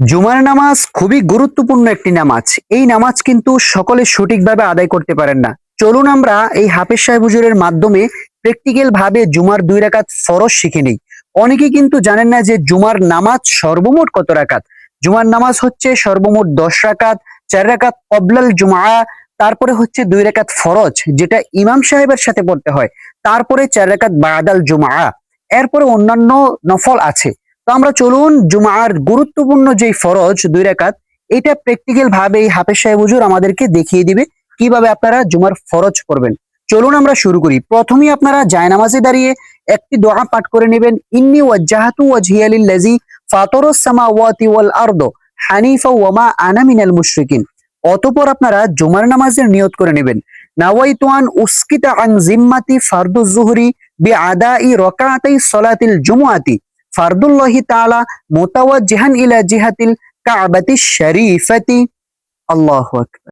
জুমার নামাজ খুবই গুরুত্বপূর্ণ একটি নামাজ। এই নামাজ কিন্তু সকলে সঠিকভাবে আদায় করতে পারেন না। চলুন আমরা এই হাফেজ সাহেব হুজুরের মাধ্যমে প্র্যাকটিক্যাল ভাবে জুমার 2 রাকাত ফরজ শিখে নেই। অনেকে কিন্তু জানেন না যে জুমার নামাজ সর্বমোট কত রাকাত। জুমার নামাজ হচ্ছে সর্বমোট 10 রাকাত, 4 রাকাত কবলাল জুমা, তারপরে হচ্ছে 2 রাকাত ফরজ যেটা ইমাম সাহেবের সাথে পড়তে হয়, তারপরে 4 রাকাত বাদাল জুমা, এরপরে অন্যান্য নফল আছে। তো আমরা চলুন জুমার গুরুত্বপূর্ণ যে ফরজ 2 রাকাত, এটা প্র্যাকটিক্যাল ভাবে এই হাফেজ সাহেব হুজুর আমাদেরকে দেখিয়ে দিবে কিভাবে আপনারা জুমার ফরজ করবেন। চলুন আমরা শুরু করি। প্রথমেই আপনারা জায়নামাজে দাঁড়িয়ে একটি দোয়া পাঠ করে নেবেন, ইন্নী ওয়াজ্জাহাতু ওয়াজহিয়া লিল্লাযী ফাতারাস সামাওয়াতি ওয়াল আরদ হানিফা ওয়া মা আনা মিনাল মুশরিকিন। অতঃপর আপনারা জুমার নামাজের নিয়ত করে নেবেন, নাওয়াইতু আন উসকিতা আন জিম্মাতি ফারদুজ যুহরি বিআদাই রাকাতাই সালাতিল জুমআতি ফারদুল্লাহি তাআলা মুতাওয়াজ্জিহান ইলা জিহাতিল কাবাতিশ শরীফাতি। আল্লাহু আকবার।